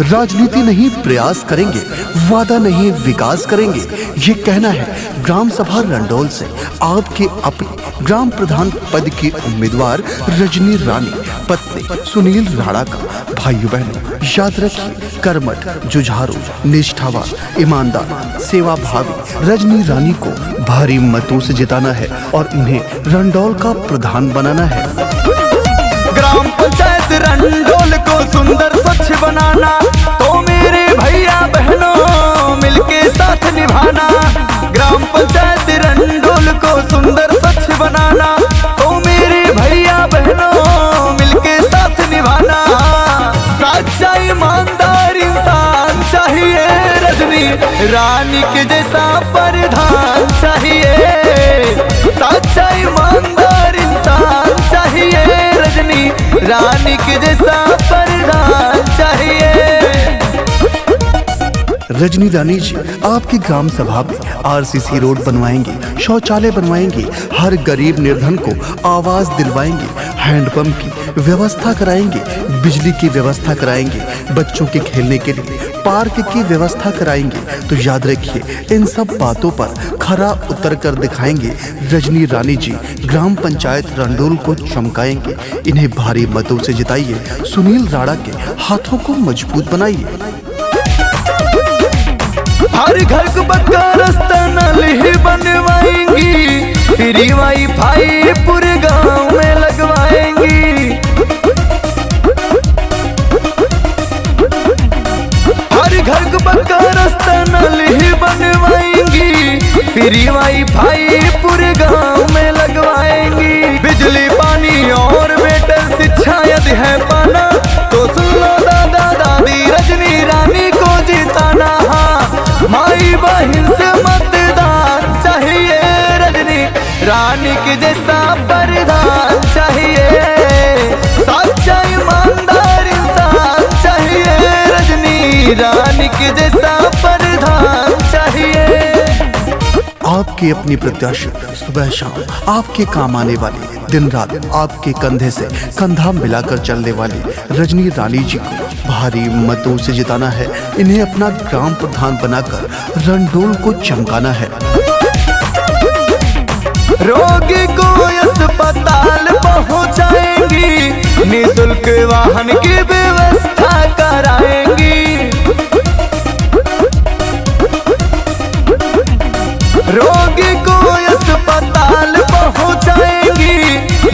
राजनीति नहीं प्रयास करेंगे, वादा नहीं विकास करेंगे, ये कहना है ग्राम सभा रंडोल से आपके अपने ग्राम प्रधान पद की उम्मीदवार रजनी रानी पत्नी सुनील राणा का। भाइयों बहनों, याद रखिए, कर्मठ, जुझारू, निष्ठावान, ईमानदार, सेवा भावी रजनी रानी को भारी मतों से जिताना है और इन्हें रंडोल का प्रधान बनाना है। ग्राम पंचायत रंडोल को सुंदर स्वच्छ बनाना, तो मेरे भैया बहनों मिलके साथ निभाना। ग्राम पंचायत रंडोल को सुंदर स्वच्छ बनाना, तो मेरे भैया बहनों मिलके साथ निभाना। सच्चा ईमानदार इंसान चाहिए, रजनी रानी के जैसा प्रधान चाहिए। सच्चा ईमानदार इंसान चाहिए, रजनी रानी के जैसा प्रधान चाहिए। रजनी रानी जी आपकी ग्राम सभा में आरसीसी रोड बनवाएंगे, शौचालय बनवाएंगे, हर गरीब निर्धन को आवास दिलवाएंगे, हैंडपंप की व्यवस्था कराएंगे, बिजली की व्यवस्था कराएंगे, बच्चों के खेलने के लिए पार्क की व्यवस्था कराएंगे। तो याद रखिए, इन सब बातों पर खरा उतर कर दिखाएंगे। रजनी रानी जी ग्राम पंचायत रंडोल को चमकाएंगे। इन्हें भारी मतों से जिताइए, सुनील राणा के हाथों को मजबूत बनाइए। हर घर को पक्का रास्ता नल ही बनवाएंगी, फ्री वाईफाई पूरे गांव में लगवाएंगी। हर घर को पक्का रास्ता नल ही बनवाएंगी, फ्री वाईफाई पूरे गांव में लगवाएंगी। बिजली पानी और बेटर शिक्षा यदि है पाना, तो सुन लो दादा दादी रजनी रानी को जिताना। माई बहन से मतदान चाहिए, रजनी रानी के जैसा प्रधान चाहिए। सच्चा ईमानदार इंसान चाहिए, रजनी रानी के जैसा प्रधान चाहिए। आपकी अपनी प्रत्याशी, सुबह शाम आपके काम आने वाली, दिन रात आपके कंधे से कंधा मिलाकर चलने वाली रजनी रानी जी को भारी मतों से जिताना है। इन्हें अपना ग्राम प्रधान बनाकर रंडोल को चमकाना है। रोगी को अस्पताल पहुंचाएंगी, निःशुल्क वाहन की व्यवस्था कराएंगी। रोगी को अस्पताल पहुंचाएंगी,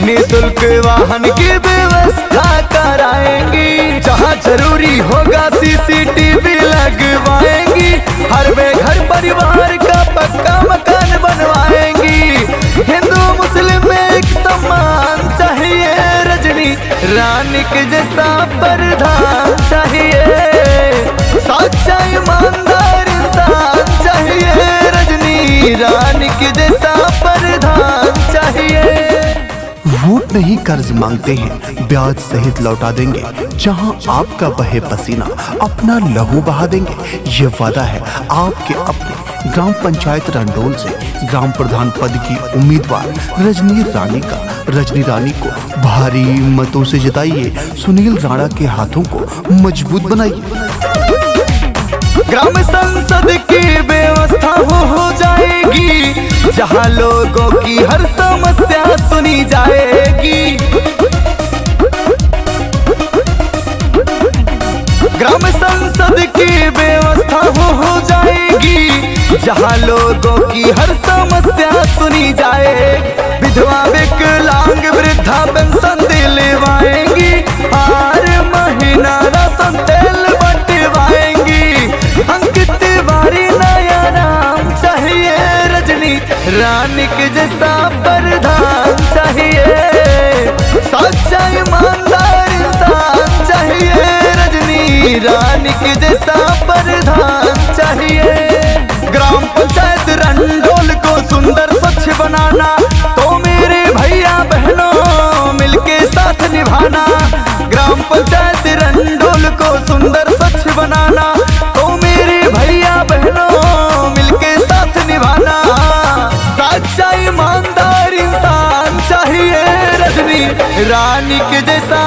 निःशुल्क वाहन की व्यवस्था कराएंगी। जहाँ जरूरी होगा सीसीटीवी लगवाएंगी, हर घर परिवार का पक्का मकान बनवाएंगी। हिंदू मुस्लिम में एक सम्मान चाहिए, रजनी रानी के जैसा प्रधान चाहिए। सच्चा ईमानदार इंसान चाहिए, रजनी रानी के जैसा प्रधान चाहिए। वोट नहीं कर्ज मांगते हैं, ब्याज सहित लौटा देंगे। जहां आपका बहे पसीना, अपना लहू बहा देंगे। ये वादा है आपके अपने ग्राम पंचायत रंडोल से ग्राम प्रधान पद की उम्मीदवार रजनी रानी का। रजनी रानी को भारी मतों से जिताइए, सुनील राणा के हाथों को मजबूत बनाइए। ग्राम संसद की व्यवस्था हो जाएगी, जहां लोगों की हर समस्या सुनी जाएगी। ग्राम संसद की व्यवस्था हो जाएगी, जहां लोगों की हर समस्या सुनी जाए। विधवा विकलांग वृद्धा पेंशन दिलवाएंगी, हर महीना राशन तेल बंटवाएंगी। अंकित तिवारी नया नाम चाहिए, रजनी रानी के जैसा प्रधान चाहिए। सच्चा ईमानदार इंसान चाहिए, रजनी रानी के जैसा प्रधान चाहिए। ग्राम पंचायत रंडोल को सुंदर स्वच्छ बनाना, तो मेरे भैया बहनों मिलके साथ निभाना। ग्राम पंचायत रंडोल को सुंदर स्वच्छ बनाना, तो मेरे भैया बहनों मिलके साथ निभाना। सच्चा ईमानदार इंसान चाहिए, रजनी रानी के जैसा